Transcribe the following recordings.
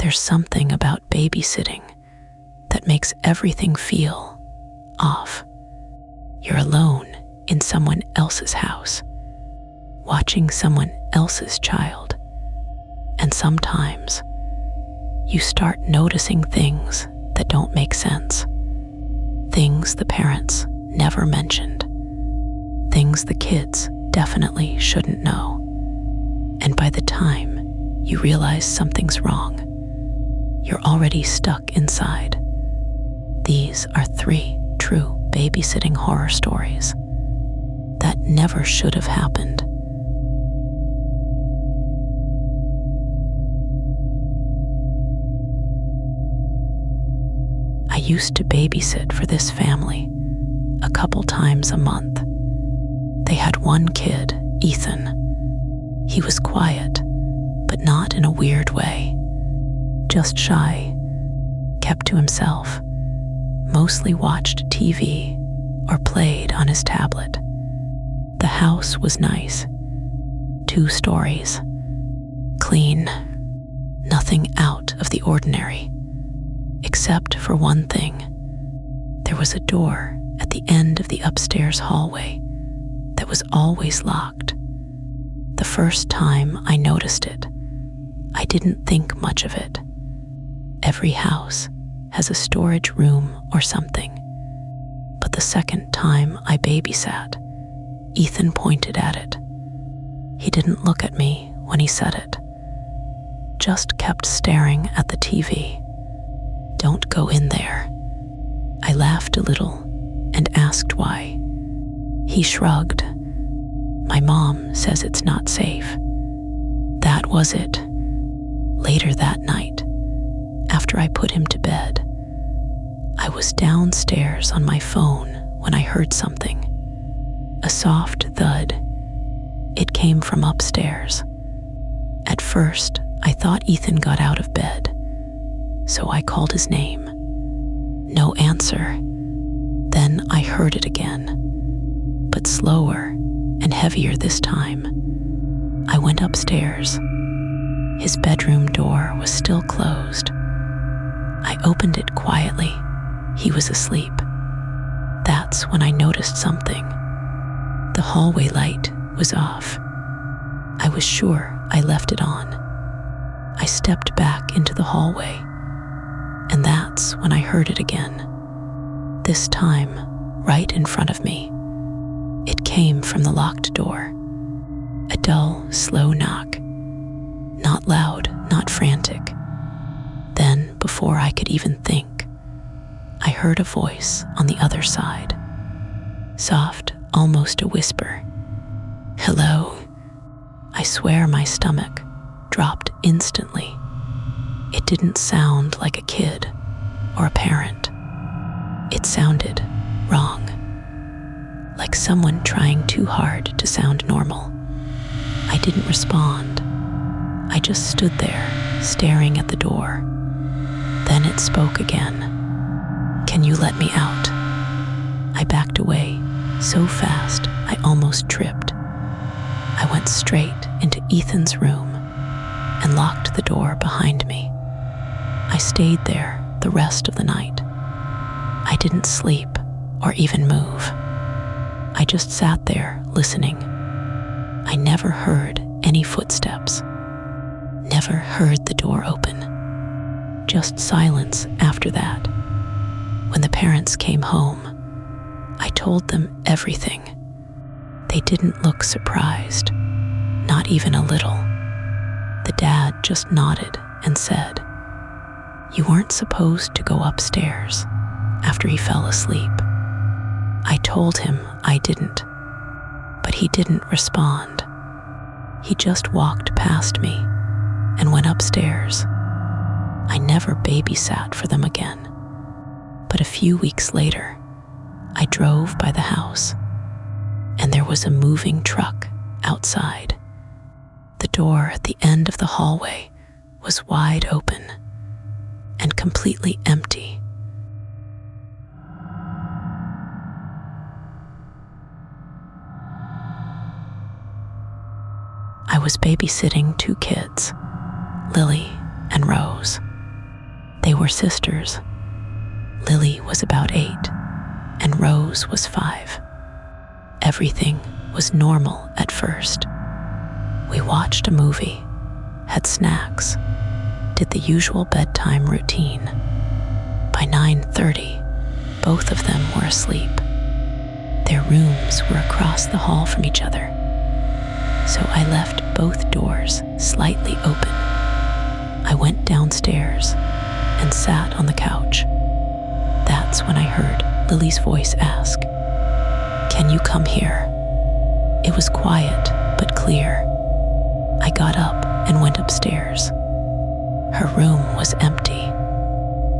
There's something about babysitting that makes everything feel off. You're alone in someone else's house, watching someone else's child, and sometimes you start noticing things that don't make sense. Things the parents never mentioned. Things the kids definitely shouldn't know. And by the time you realize something's wrong, you're already stuck inside. These are 3 true babysitting horror stories that never should have happened. I used to babysit for this family a couple times a month. They had one kid, Ethan. He was quiet, but not in a weird way. Just shy, kept to himself, mostly watched TV or played on his tablet. The house was nice. 2 stories. Clean. Nothing out of the ordinary. Except for one thing. There was a door at the end of the upstairs hallway that was always locked. The first time I noticed it, I didn't think much of it. Every house has a storage room or something. But the second time I babysat, Ethan pointed at it. He didn't look at me when he said it, just kept staring at the TV. "Don't go in there." I laughed a little and asked why. He shrugged. "My mom says it's not safe." That was it. Later that night, after I put him to bed, I was downstairs on my phone when I heard something. A soft thud. It came from upstairs. At first, I thought Ethan got out of bed, so I called his name. No answer. Then I heard it again, but slower and heavier this time. I went upstairs. His bedroom door was still closed. I opened it quietly. He was asleep. That's when I noticed something. The hallway light was off. I was sure I left it on. I stepped back into the hallway, and that's when I heard it again. This time, right in front of me. It came from the locked door. A dull, slow knock. Not loud, not frantic. Then, before I could even think, I heard a voice on the other side. Soft, almost a whisper. "Hello." I swear my stomach dropped instantly. It didn't sound like a kid or a parent. It sounded wrong. Like someone trying too hard to sound normal. I didn't respond. I just stood there, staring at the door. Then it spoke again. "Can you let me out?" I backed away so fast I almost tripped. I went straight into Ethan's room and locked the door behind me. I stayed there the rest of the night. I didn't sleep or even move. I just sat there listening. I never heard any footsteps. Never heard the door open. Just silence after that. When the parents came home, I told them everything. They didn't look surprised, not even a little. The dad just nodded and said, "You weren't supposed to go upstairs," after he fell asleep. I told him I didn't, but he didn't respond. He just walked past me and went upstairs. I never babysat for them again. But a few weeks later, I drove by the house, and there was a moving truck outside. The door at the end of the hallway was wide open and completely empty. I was babysitting 2 kids, Lily and Rose. They were sisters. Lily was about 8, and Rose was 5. Everything was normal at first. We watched a movie, had snacks, did the usual bedtime routine. By 9:30, both of them were asleep. Their rooms were across the hall from each other, so I left both doors slightly open. I went downstairs and sat on the couch. That's when I heard Lily's voice ask, "Can you come here?" It was quiet but clear. I got up and went upstairs. Her room was empty,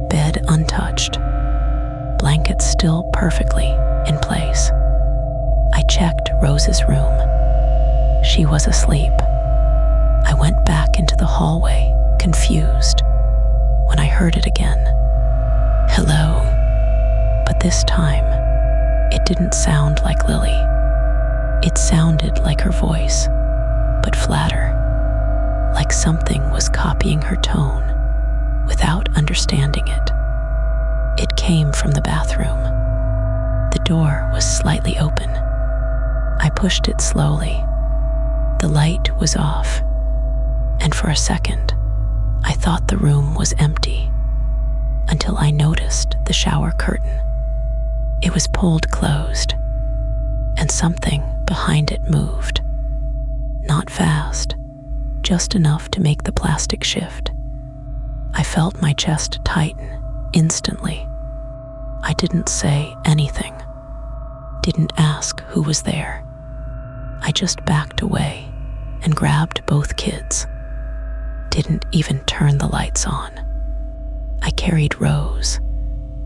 bed untouched, blankets still perfectly in place. I checked Rose's room. She was asleep. I went back into the hallway, confused, when I heard it again. "Hello." But this time, it didn't sound like Lily. It sounded like her voice, but flatter, like something was copying her tone without understanding it. It came from the bathroom. The door was slightly open. I pushed it slowly. The light was off, and for a second, I thought the room was empty, until I noticed the shower curtain. It was pulled closed, and something behind it moved. Not fast, just enough to make the plastic shift. I felt my chest tighten instantly. I didn't say anything, didn't ask who was there. I just backed away and grabbed both kids. Didn't even turn the lights on. I carried Rose,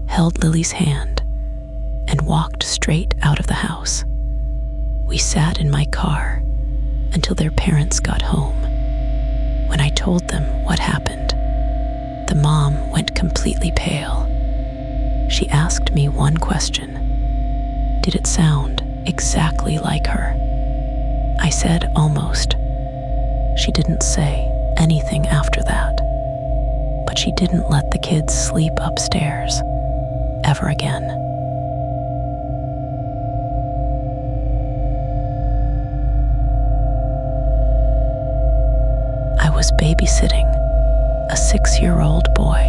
held Lily's hand, and walked straight out of the house. We sat in my car until their parents got home. When I told them what happened, the mom went completely pale. She asked me one question. Did it sound exactly like her? I said almost. She didn't say anything after that, but she didn't let the kids sleep upstairs ever again. I was babysitting a 6-year-old boy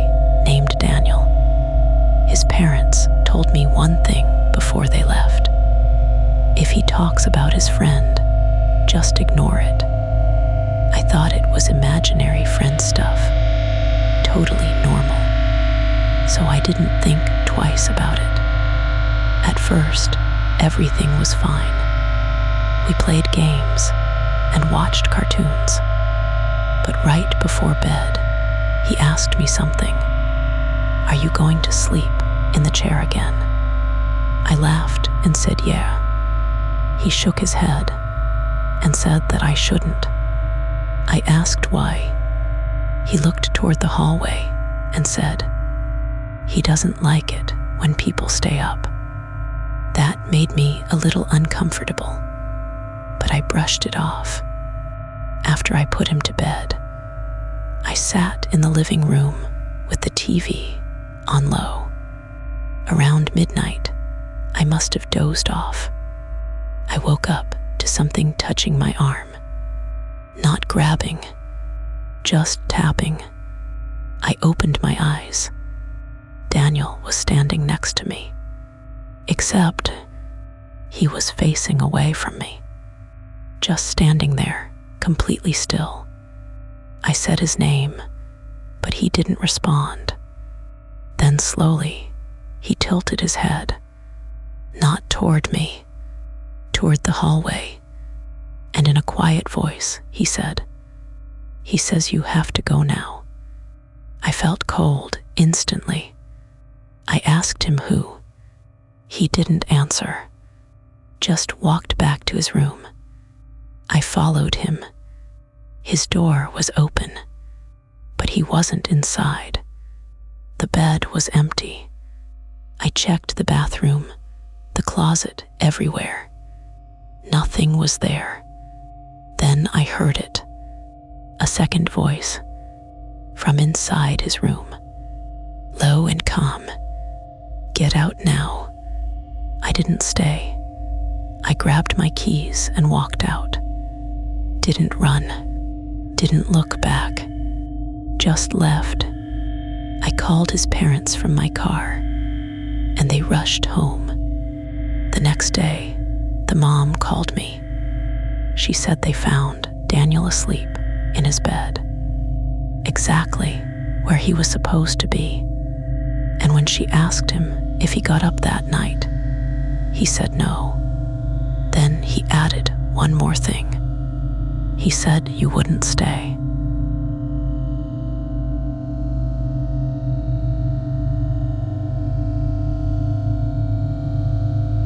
named Daniel. His parents told me one thing before they left. If he talks about his friend, just ignore it. I thought it was imaginary friend stuff, totally normal, so I didn't think twice about it. At first, everything was fine. We played games and watched cartoons. But right before bed, he asked me something. "Are you going to sleep in the chair again?" I laughed and said yeah. He shook his head and said that I shouldn't. I asked why. He looked toward the hallway and said, "He doesn't like it when people stay up." That made me a little uncomfortable, but I brushed it off. After I put him to bed, I sat in the living room with the TV on low. Around midnight, I must have dozed off. I woke up to something touching my arm. Not grabbing, just tapping. I opened my eyes. Daniel was standing next to me, except he was facing away from me, just standing there, completely still. I said his name, but he didn't respond. Then slowly, he tilted his head, not toward me, toward the hallway, and in a quiet voice, he said, "He says you have to go now." I felt cold instantly. I asked him who. He didn't answer, just walked back to his room. I followed him. His door was open, but he wasn't inside. The bed was empty. I checked the bathroom, the closet, everywhere. Nothing was there. Then I heard it, a second voice from inside his room. low and calm. "Get out now." I didn't stay. I grabbed my keys and walked out. Didn't run. Didn't look back. Just left. I called his parents from my car, and they rushed home. The next day, the mom called me. She said they found Daniel asleep in his bed, exactly where he was supposed to be. And when she asked him if he got up that night, he said no. Then he added one more thing. He said you wouldn't stay.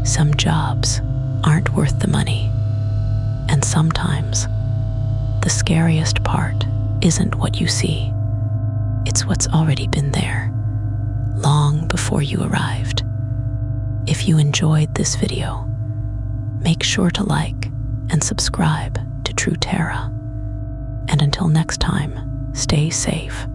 Some jobs aren't worth the money, and sometimes the scariest part isn't what you see. It's what's already been there, long before you arrived. If you enjoyed this video, make sure to like and subscribe to True Terra. And until next time, stay safe